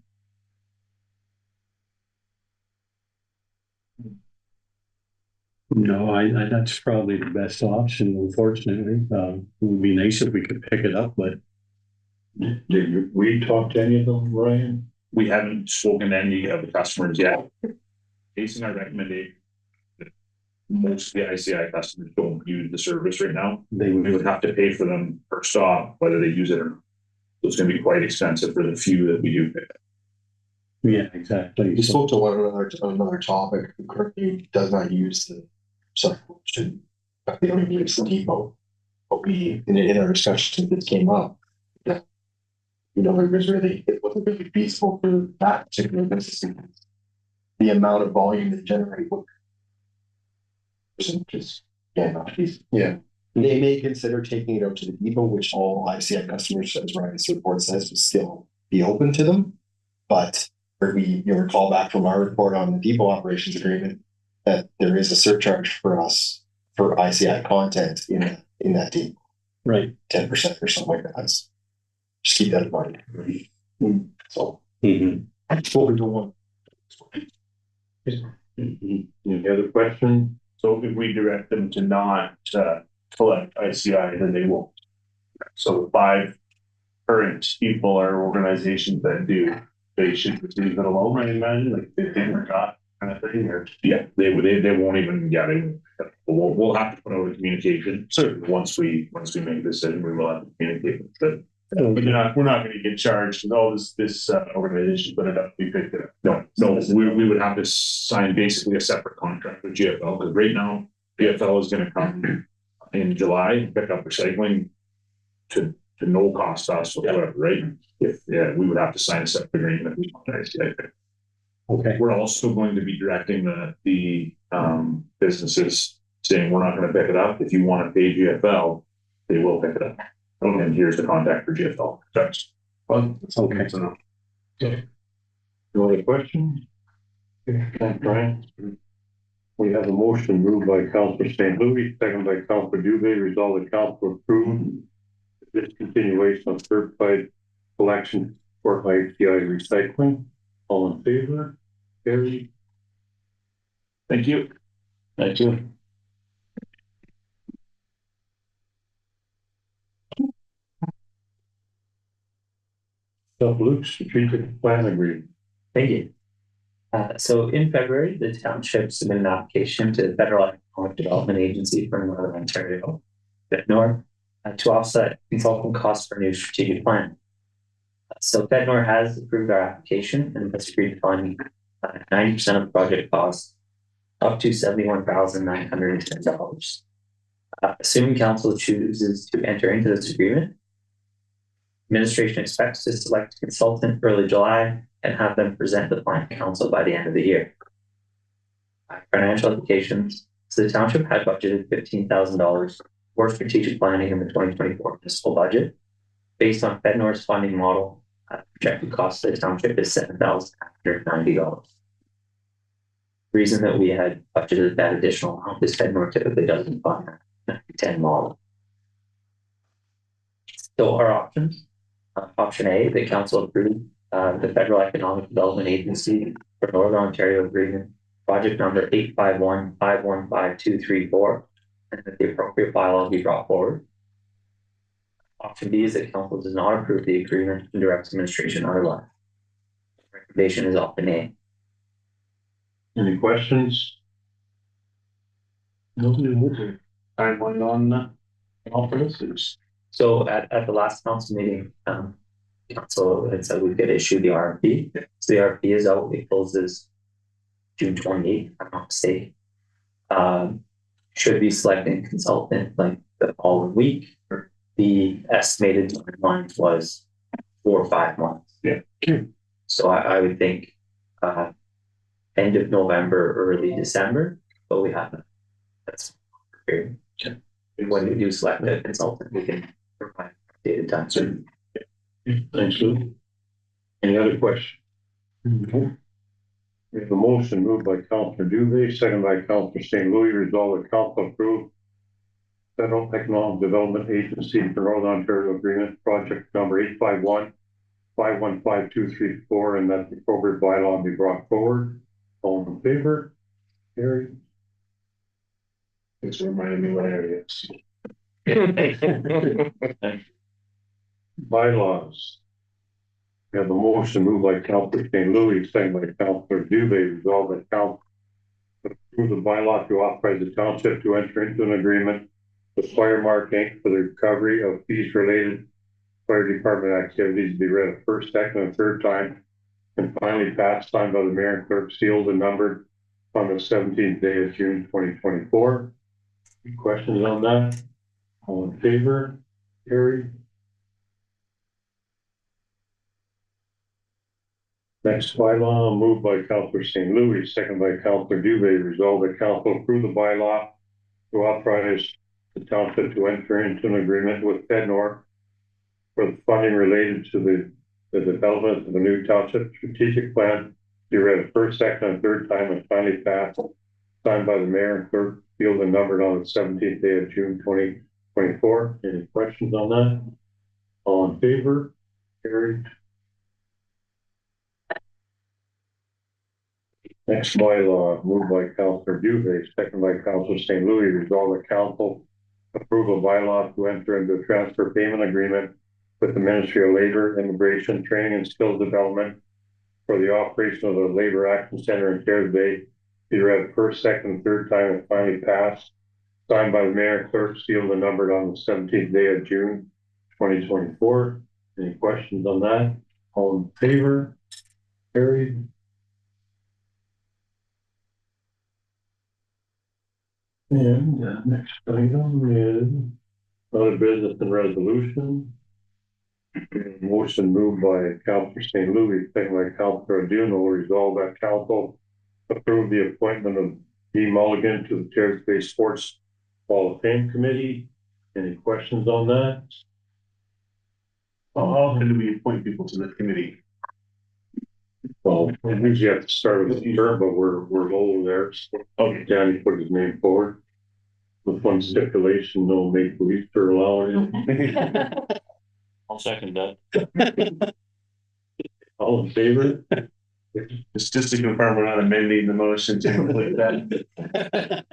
[SPEAKER 5] No, that's probably the best option, unfortunately. It would be nice if we could pick it up, but
[SPEAKER 2] Did we talk to any of them, Ryan?
[SPEAKER 7] We haven't spoken to any of the customers yet. Basing our recommendation, that most of the ICI customers don't use the service right now. We would have to pay for them per stop, whether they use it or not. So it's gonna be quite expensive for the few that we do pick up.
[SPEAKER 5] yeah, exactly.
[SPEAKER 6] We spoke to one another on another topic who currently does not use the subscription. They don't even use the depot. But we, in our discussion, this came up. That, it wasn't really feasible for that particular business. The amount of volume they generate. Just, yeah, not feasible. Yeah. They may consider taking it out to the depot, which all ICI customers, as Ryan's report says, would still be open to them. But you recall back from our report on the depot operations agreement that there is a surcharge for us for ICI content in that depot.
[SPEAKER 5] Right.
[SPEAKER 6] 10% or something like that. Just keep that in mind. So
[SPEAKER 5] Mm-hmm.
[SPEAKER 6] what we don't want.
[SPEAKER 2] Any other questions?
[SPEAKER 7] So if we direct them to not collect ICI, then they won't. So the 5 current people or organizations that do, they should leave it alone, I imagine, like they didn't or not kind of thing, or yeah, they won't even, yeah, we'll have to put out a communication. So once we make a decision, we will have to communicate with them. But we're not going to get charged with all this organization put it up, we picked it up. No, we would have to sign basically a separate contract with GFL, because right now GFL is going to come in July and pick up recycling to no cost to us whatsoever, right? We would have to sign a separate agreement with ICI.
[SPEAKER 5] Okay.
[SPEAKER 7] We're also going to be directing the businesses saying, we're not going to pick it up. If you want to pay GFL, they will pick it up. And here's the contact for GFL. That's
[SPEAKER 5] okay.
[SPEAKER 7] So
[SPEAKER 2] No other questions? Thanks, Brian. We have a motion moved by Councilor St. Louis, second by Councilor Dubé, resolve the council approve the discontinuation of curbside collection for ICI recycling. All in favor? Carried.
[SPEAKER 7] thank you.
[SPEAKER 8] Thank you.
[SPEAKER 2] Luke, strategic plan agreement.
[SPEAKER 10] Thank you. So in February, the township submitted an application to the Federal Economic Development Agency for Northern Ontario, FedNor, to offset consultant costs for a new strategic plan. So FedNor has approved our application and has agreed to fund 90% of the project costs, up to $71,910. Assuming council chooses to enter into this agreement, administration expects to select a consultant early July and have them present the plan to council by the end of the year. Financial implications. So the township had budgeted $15,000 for strategic planning in the 2024 municipal budget. Based on FedNor's funding model, projected cost of the township is $7,990. The reason that we had budgeted that additional amount is FedNor typically doesn't fund that 10 model. So our options. Option A, the council approved the Federal Economic Development Agency for Northern Ontario Agreement, project number 851515234, and that the appropriate bylaw be brought forward. Option B is that council does not approve the agreement and directs administration otherwise. Recommendation is option A.
[SPEAKER 2] Any questions?
[SPEAKER 7] No, timeline on all for this.
[SPEAKER 10] So at the last council meeting, council had said we could issue the RFP. So the RFP is out, it closes June 28th, if I'm not mistaken. Should be selecting consultant like the following week. The estimated timeline was 4 or 5 months.
[SPEAKER 7] Yeah.
[SPEAKER 10] So I would think end of November, early December, but we haven't. That's period. when you do select a consultant, we can provide updated times.
[SPEAKER 2] Thanks, Lou. Any other questions? We have a motion moved by Councilor Dubé, second by Councilor St. Louis, resolve that council approve Federal Economic Development Agency for Northern Ontario Agreement, project number 851-515-234, and that the appropriate bylaw be brought forward. All in favor? Carried.
[SPEAKER 7] It's reminding me what area it's.
[SPEAKER 2] Bylaws. We have a motion moved by Councilor St. Louis, second by Councilor Dubé, resolve that council approve the bylaw to authorize the township to enter into an agreement with Firemark Inc. for the recovery of fees related fire department activities to be read a first, second, and third time, and finally passed, signed by the mayor and clerk, sealed and numbered on the 17th day of June 2024. Any questions on that? All in favor? Carried. Next bylaw moved by Councilor St. Louis, second by Councilor Dubé, resolved that council approve the bylaw to authorize the township to enter into an agreement with FedNor for the funding related to the development of a new township strategic plan to be read a first, second, and third time, and finally passed, signed by the mayor and clerk, sealed and numbered on the 17th day of June 2024. Any questions on that? All in favor? Carried. Next bylaw moved by Councilor Dubé, second by Councilor St. Louis, resolve that council approve a bylaw to enter into a transfer payment agreement with the Ministry of Labor, Immigration, Training and Skills Development for the operation of the Labor Action Center in Terrace Bay, be read first, second, and third time, and finally passed, signed by the mayor and clerk, sealed and numbered on the 17th day of June 2024. Any questions on that? All in favor? Carried. And next item is other business and resolution. Motion moved by Councilor St. Louis, second by Councilor Aduno, resolve that council approve the appointment of D. Mulligan to the Terrace Bay Sports Hall of Fame Committee. Any questions on that?
[SPEAKER 7] How often do we appoint people to the committee?
[SPEAKER 2] Well, we usually have to start with the term, but we're low there. So
[SPEAKER 7] Okay.
[SPEAKER 2] Danny put his name forward with one stipulation: no Maple Leafs are allowed.
[SPEAKER 8] I'll second that.
[SPEAKER 2] All in favor?
[SPEAKER 7] Just to confirm, we're not amending the motion to include that.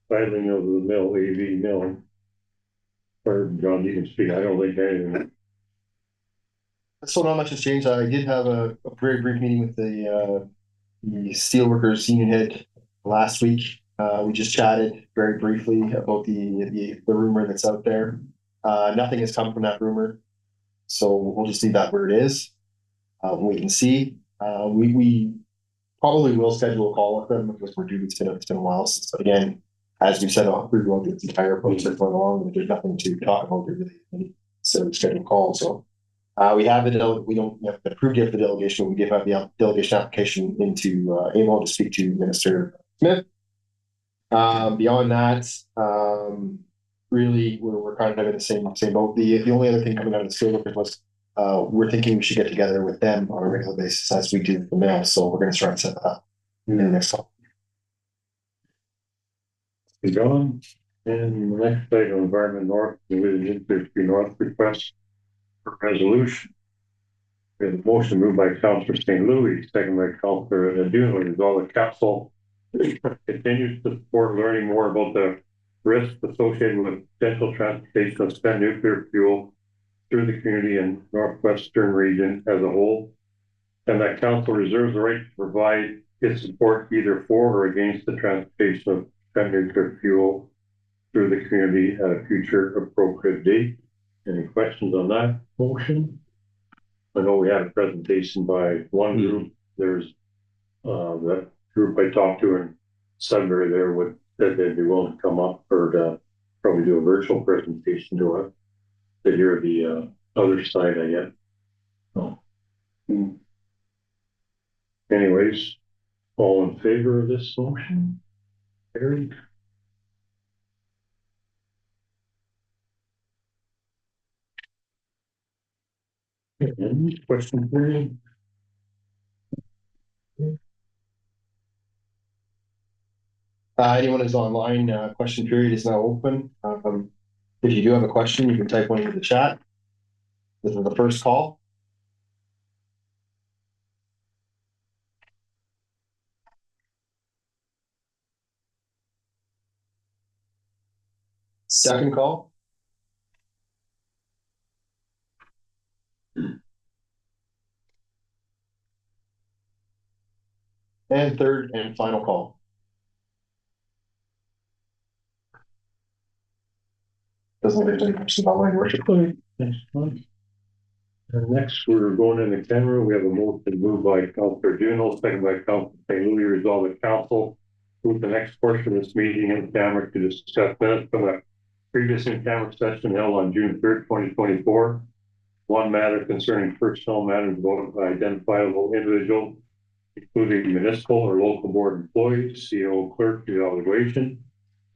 [SPEAKER 2] Filing of the mill, AV mill. Or John, you can speak. I don't think anything.
[SPEAKER 6] So not much has changed. I did have a very brief meeting with the steelworkers union head last week. We just chatted very briefly about the rumor that's out there. Nothing has come from that rumor, so we'll just leave that where it is. We can see. We probably will schedule a call with them because we're due. It's been a while since. But again, as we said, I'll through the entire process going along, but there's nothing to talk about really. So schedule a call. So we have we don't have approved yet the delegation, but we did have the delegation application into able to speak to Minister Smith. Beyond that, really we're kind of in the same boat. The only other thing coming out of the steelworkers was we're thinking we should get together with them on a regular basis as we do the mail. So we're going to try and set that up in the next call.
[SPEAKER 2] John, and the next item, Environment North, with the Nuclear Free North request for resolution. We have a motion moved by Councilor St. Louis, second by Councilor Aduno, resolve the council continues to support learning more about the risks associated with potential transportation of spent nuclear fuel through the community and northwestern region as a whole, and that council reserves the right to provide its support either for or against the transportation of spent nuclear fuel through the community at a future appropriate date. Any questions on that motion? I know we had a presentation by one group. There's that group I talked to in Sudbury there that they'd be willing to come up or to probably do a virtual presentation to us to hear the other side, I guess. So, anyways, All in favor of this motion? Carried. Any question period?
[SPEAKER 6] Anyone is online, question period is now open. If you do have a question, you can type one into the chat. This is the first call. Second call. And third and final call. Doesn't look like there's any questions online, your worship.
[SPEAKER 2] Next one. Next, we're going into camera. We have a motion moved by Councilor Juno, second by Councilor St. Louis, resolve the council. Move the next portion of this meeting in camera to discuss minutes from a previous in-camera session held on June 3rd, 2024. One matter concerning personnel matters of identifiable individuals, including municipal or local board employees, CEO, clerk, evaluation,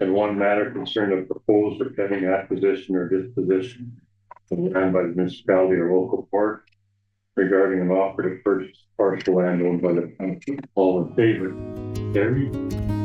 [SPEAKER 2] and one matter concerning a proposed or pending acquisition or disposition land by the municipality or local board regarding an offer to purchase partial land owned by the township. All in favor? Carried.